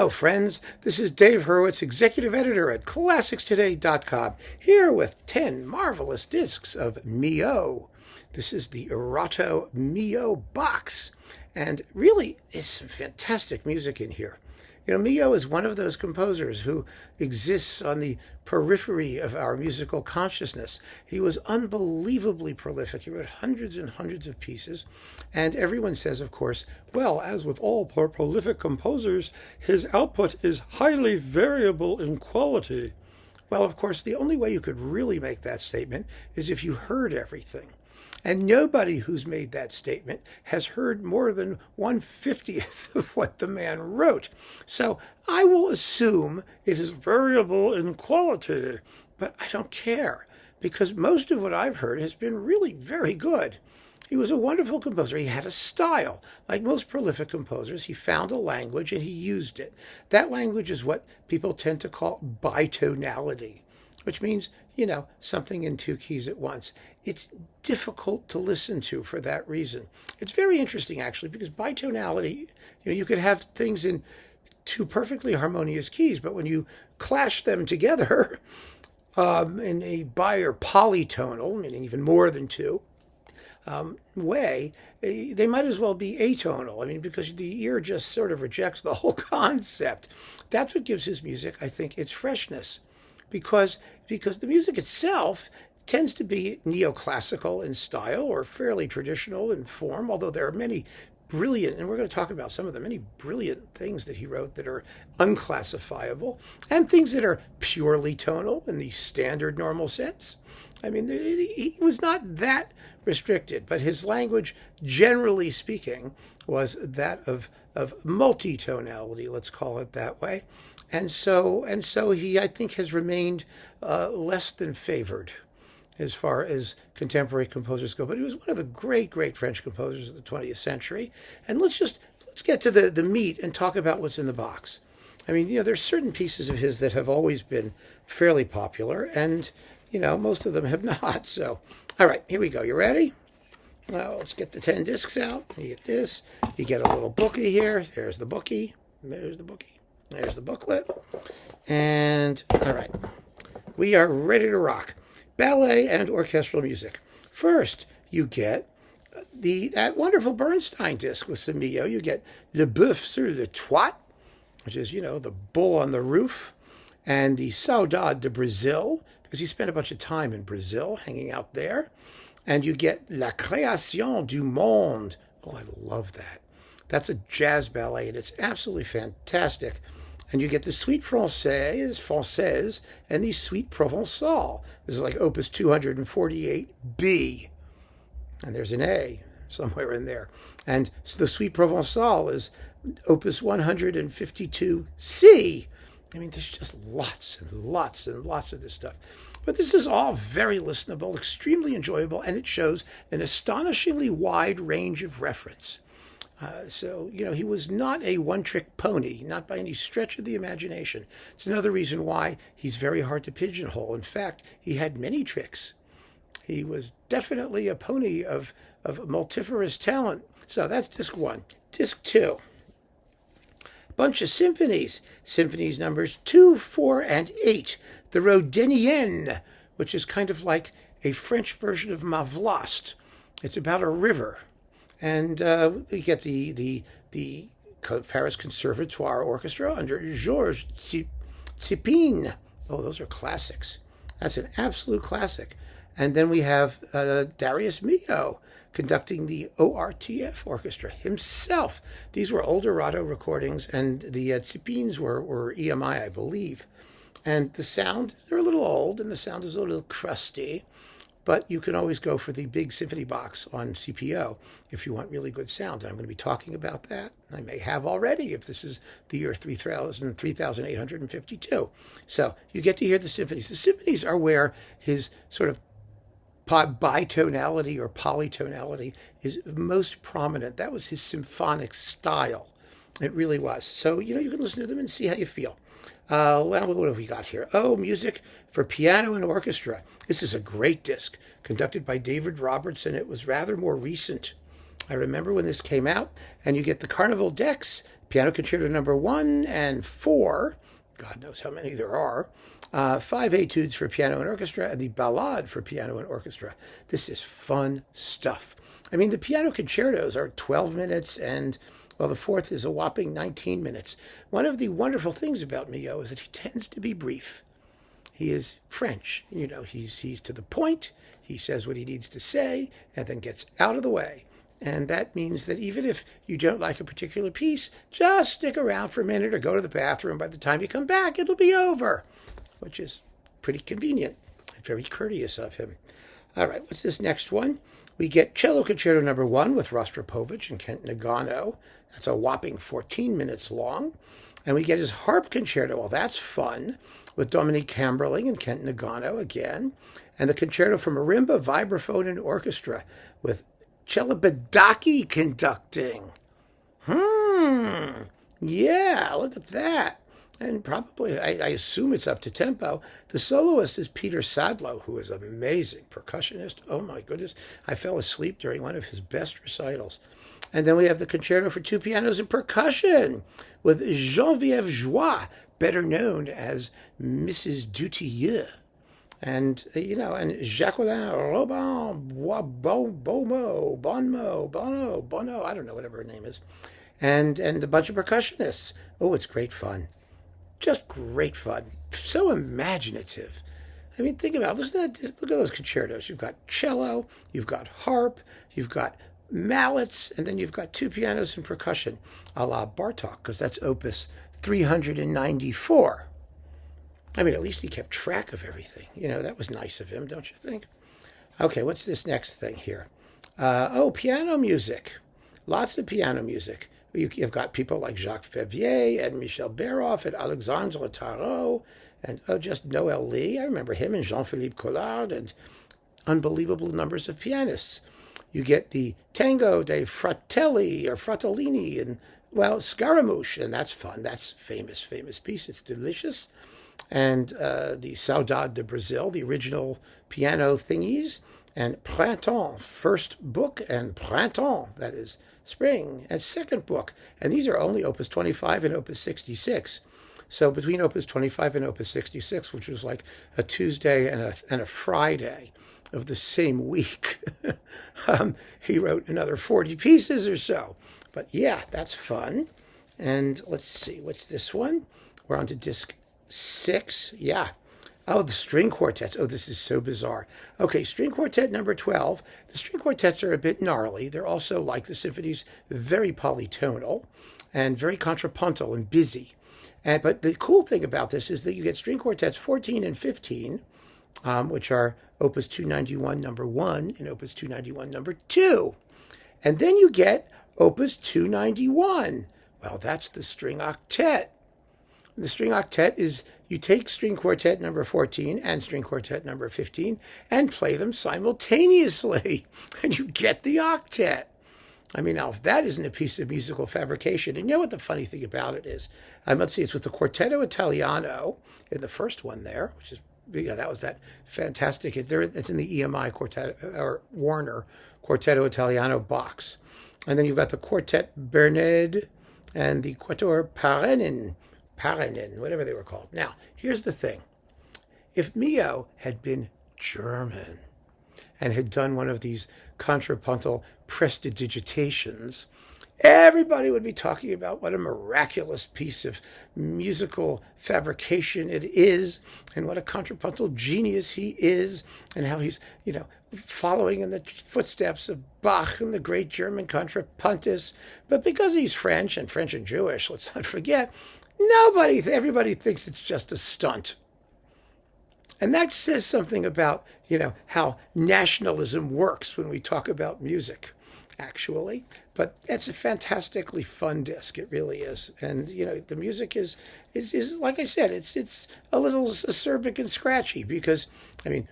Hello, friends. This is Dave Hurwitz, executive editor at ClassicsToday.com, here with 10 marvelous discs of Milhaud. This is the Erato Milhaud box, and really, there's some fantastic music in here. You know, Milhaud is one of those composers who exists on the periphery of our musical consciousness. He was unbelievably prolific. He wrote hundreds and hundreds of pieces. And everyone says, of course, well, as with all prolific composers, his output is highly variable in quality. Well, of course, the only way you could really make that statement is if you heard everything. And nobody who's made that statement has heard more than 1/50th of what the man wrote. So I will assume it is variable in quality, but I don't care, because most of what I've heard has been really very good. He was a wonderful composer. He had a style. Like most prolific composers, he found a language and he used it. That language is what people tend to call bitonality, which means, you know, something in two keys at once. It's difficult to listen to for that reason. It's very interesting, actually, because bitonality, you know, you could have things in two perfectly harmonious keys, but when you clash them together in a bi or polytonal, meaning even more than two, way, they might as well be atonal. I mean, because the ear just sort of rejects the whole concept. That's what gives his music, I think, its freshness. Because the music itself tends to be neoclassical in style or fairly traditional in form, although there are many brilliant, and we're going to talk about some of the many brilliant things that he wrote that are unclassifiable, and things that are purely tonal in the standard normal sense. I mean, he was not that restricted, but his language, generally speaking, was that of multitonality, let's call it that way. And so he, I think, has remained less than favored as far as contemporary composers go. But he was one of the great French composers of the 20th century. And let's get to the meat and talk about what's in the box. I mean, you know, there's certain pieces of his that have always been fairly popular, and, you know, most of them have not. So, all right, here we go. You ready? Well, let's get the 10 discs out. You get this. You get a little bookie here. There's the bookie. There's the bookie. There's the booklet. And, all right, we are ready to rock. Ballet and orchestral music. First, you get that wonderful Bernstein disc with some Milhaud. You get Le Boeuf sur le Toit, which is, you know, the bull on the roof, and the Saudade de Brazil, because he spent a bunch of time in Brazil, hanging out there. And you get La Création du Monde. Oh, I love that. That's a jazz ballet, and it's absolutely fantastic. And you get the Suite Française, and the Suite Provençale. This is like Opus 248B. And there's an A somewhere in there. And so the Suite Provençale is Opus 152C. I mean, there's just lots and lots and lots of this stuff. But this is all very listenable, extremely enjoyable, and it shows an astonishingly wide range of reference. So, you know, he was not a one-trick pony, not by any stretch of the imagination. It's another reason why he's very hard to pigeonhole. In fact, he had many tricks. He was definitely a pony of multifarious talent. So that's disc 1. Disc 2. Bunch of symphonies. Symphonies numbers 2, 4, and 8. The Rodénienne, which is kind of like a French version of Ma Vlast. It's about a river. And you get the Paris Conservatoire Orchestra under Georges Tsipin. Oh, those are classics. That's an absolute classic. And then we have Darius Milhaud conducting the ORTF Orchestra himself. These were old Erato recordings, and the Tsipins were EMI, I believe. And the sound, they're a little old, and the sound is a little crusty. But you can always go for the big symphony box on CPO if you want really good sound. And I'm going to be talking about that. I may have already if this is the year 3852. So you get to hear the symphonies. The symphonies are where his sort of bitonality or polytonality is most prominent. That was his symphonic style. It really was. So, you know, you can listen to them and see how you feel. Well, what have we got here? Oh, music for piano and orchestra. This is a great disc, conducted by David Robertson. It was rather more recent. I remember when this came out, and you get the Carnival Decks Piano Concerto number 1 and 4, God knows how many there are, 5 etudes for piano and orchestra, and the Ballade for piano and orchestra. This is fun stuff. I mean, the piano concertos are 12 minutes, and, well, the fourth is a whopping 19 minutes. One of the wonderful things about Milhaud is that he tends to be brief. He is French. You know, he's to the point. He says what he needs to say and then gets out of the way. And that means that even if you don't like a particular piece, just stick around for a minute or go to the bathroom. By the time you come back, it'll be over, which is pretty convenient and very courteous of him. All right, what's this next one? We get Cello Concerto number 1 with Raster, Povich, and Kent Nagano. That's a whopping 14 minutes long. And we get his Harp Concerto. Well, that's fun, with Dominique Camberling and Kent Nagano again. And the Concerto for Marimba, Vibraphone, and Orchestra with Celibidache conducting. Yeah, look at that. And probably, I assume it's up to tempo. The soloist is Peter Sadlow, who is an amazing percussionist. Oh my goodness, I fell asleep during one of his best recitals. And then we have the Concerto for 2 pianos and percussion with Geneviève Joie, better known as Mrs. Dutilleux. And, and Jacqueline Robin Bono, I don't know, whatever her name is. And a bunch of percussionists. Oh, it's great fun. Just great fun. So imaginative. I mean, think about it. Look at those concertos. You've got cello, you've got harp, you've got mallets, and then you've got 2 pianos and percussion, a la Bartók, because that's opus 394. I mean, at least he kept track of everything. That was nice of him, don't you think? Okay, what's this next thing here? Piano music. Lots of piano music. You've got people like Jacques Favier and Michel Béroff and Alexandre Tarot and just Noel Lee. I remember him and Jean-Philippe Collard and unbelievable numbers of pianists. You get the Tango dei Fratelli or Fratellini and, well, Scaramouche, and that's fun. That's famous piece. It's delicious. And the Saudade de Brazil, the original piano thingies, and Printemps, first book, and Printemps, that is spring, and second book. And these are only opus 25 and opus 66. So between opus 25 and opus 66, which was like a Tuesday and a Friday of the same week, he wrote another 40 pieces or so. But yeah, that's fun. And let's see, what's this one? We're on to disc 6. Yeah. Oh, the string quartets. Oh, this is so bizarre. Okay, string quartet number 12. The string quartets are a bit gnarly. They're also, like the symphonies, very polytonal and very contrapuntal and busy. But the cool thing about this is that you get string quartets 14 and 15, which are opus 291 number 1 and opus 291 number 2. And then you get opus 291. Well, that's the string octet. The string octet is you take string quartet number 14 and string quartet number 15 and play them simultaneously, and you get the octet. I mean, now, if that isn't a piece of musical fabrication, and you know what the funny thing about it is? Let's see, it's with the Quartetto Italiano in the first one there, which is, that was that fantastic, it's in the EMI Quartet, or Warner Quartetto Italiano box. And then you've got the Quartet Bernard and the Quatuor Paranin, whatever they were called. Now, here's the thing. If Milhaud had been German and had done one of these contrapuntal prestidigitations, everybody would be talking about what a miraculous piece of musical fabrication it is and what a contrapuntal genius he is and how he's, following in the footsteps of Bach and the great German contrapuntists. But because he's French and Jewish, let's not forget, everybody thinks it's just a stunt. And that says something about, how nationalism works when we talk about music, actually. But it's a fantastically fun disc. It really is. And, the music is like I said, it's a little acerbic and scratchy because,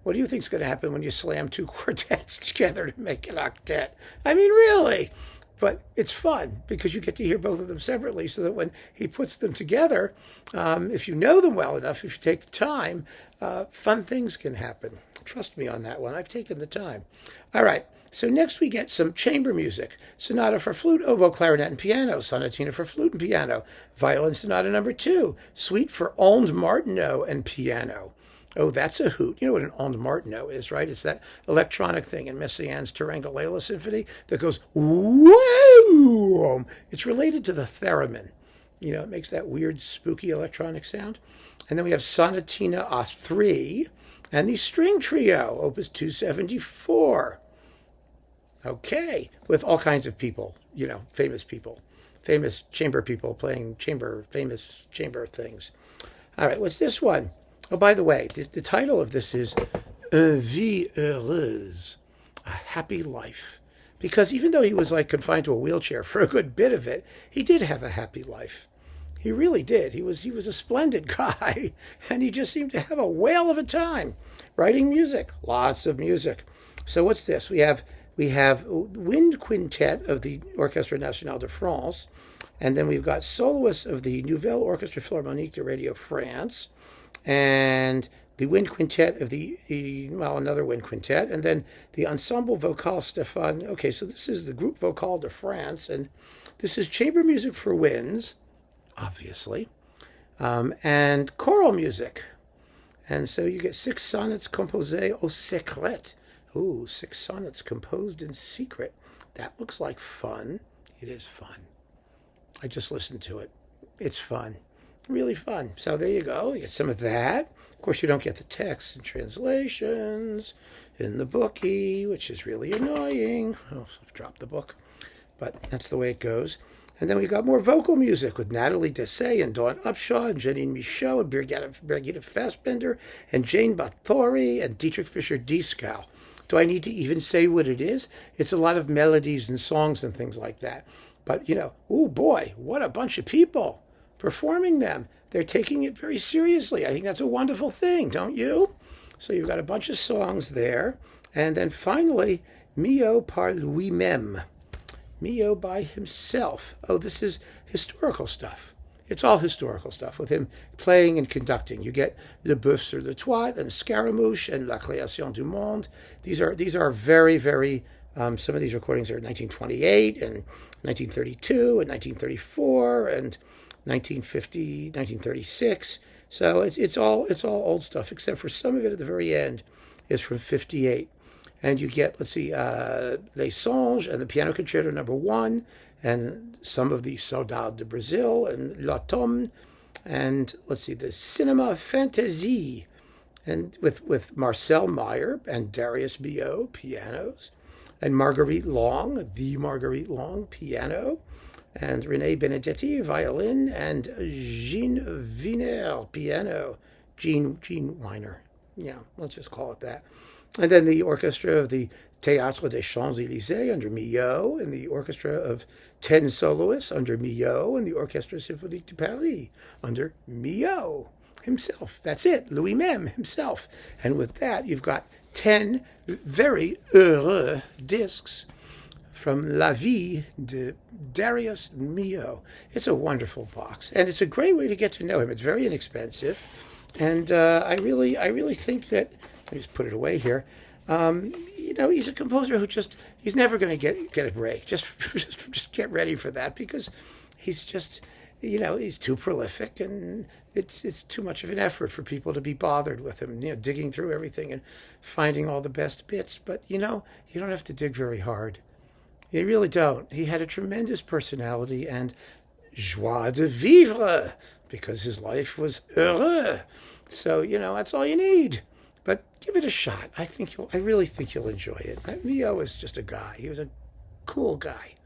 what do you think is going to happen when you slam 2 quartets together to make an octet? Really? But it's fun because you get to hear both of them separately, so that when he puts them together, if you know them well enough, if you take the time, fun things can happen. Trust me on that one. I've taken the time. All right. So next we get some chamber music. Sonata for flute, oboe, clarinet, and piano. Sonatina for flute and piano. Violin Sonata number 2. Suite for ondes martineau and piano. Oh, that's a hoot. You know what an ondes martineau is, right? It's that electronic thing in Messiaen's Turangalila Symphony that goes whoa. It's related to the theremin. You know, it makes that weird, spooky electronic sound. And then we have Sonatina A3 and the string trio, Opus 274. Okay, with all kinds of people, you know, famous chamber people playing famous chamber things. All right, what's this one? Oh, by the way, the title of this is Une Vie Heureuse, a happy life. Because even though he was like confined to a wheelchair for a good bit of it, he did have a happy life. He really did. He was a splendid guy, and he just seemed to have a whale of a time writing music, lots of music. So what's this? We have wind quintet of the Orchestre Nationale de France, and then we've got soloists of the Nouvelle Orchestre Philharmonique de Radio France, and the wind quintet of another wind quintet, and then the Ensemble Vocal Stéphane. Okay, so this is the Groupe Vocal de France, and this is chamber music for winds, obviously, and choral music. And so you get 6 sonnets composés au secret. Ooh, 6 sonnets composed in secret. That looks like fun. It is fun. I just listened to it. It's fun. Really fun. So there you go. You get some of that. Of course, you don't get the text and translations in the bookie, which is really annoying. Oh, I've dropped the book. But that's the way it goes. And then we got more vocal music with Nathalie Dessay and Dawn Upshaw and Janine Michaud and Birgitta Fassbender and Jane Bathory and Dietrich Fischer-Dieskau. Do I need to even say what it is? It's a lot of melodies and songs and things like that. But, you know, oh boy, what a bunch of people performing them. They're taking it very seriously. I think that's a wonderful thing, don't you? So you've got a bunch of songs there. And then finally, Milhaud par lui-même. Milhaud by himself. Oh, this is historical stuff. It's all historical stuff with him playing and conducting. You get Le Boeuf sur le Toit and Scaramouche and La Création du Monde. These are very, very, some of these recordings are 1928 and 1932 and 1934 and 1950, 1936. So it's all old stuff, except for some of it at the very end is from 58. And you get, let's see, Les Songes and the Piano Concerto number 1, and some of the Saudade de Brazil and L'Automne, and let's see, the Cinema Fantasie, and with Marcel Meyer and Darius Milhaud, pianos, and Marguerite Long, the Marguerite Long, piano, and René Benedetti, violin, and Jean Wiener, piano. Jean Weiner, let's just call it that. And then the orchestra of the Théâtre des Champs-Élysées under Milhaud, and the orchestra of 10 soloists under Milhaud, and the Orchestre Symphonique de Paris under Milhaud himself. That's it, lui-même himself. And with that, you've got 10 very heureux discs from La Vie de Darius Milhaud. It's a wonderful box, and it's a great way to get to know him. It's very inexpensive, and I really think that, let me just put it away here. He's a composer who he's never going to get a break. Just get ready for that, because he's just, he's too prolific, and it's too much of an effort for people to be bothered with him, digging through everything and finding all the best bits. But, you don't have to dig very hard. You really don't. He had a tremendous personality and joie de vivre, because his life was heureux. So, that's all you need. But give it a shot. I really think you'll enjoy it. Milhaud was just a guy. He was a cool guy.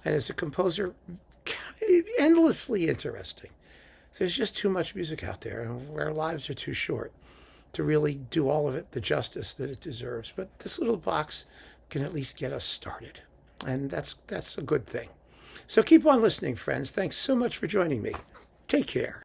And as a composer, endlessly interesting. There's just too much music out there, and our lives are too short to really do all of it the justice that it deserves. But this little box can at least get us started. And that's a good thing. So keep on listening, friends. Thanks so much for joining me. Take care.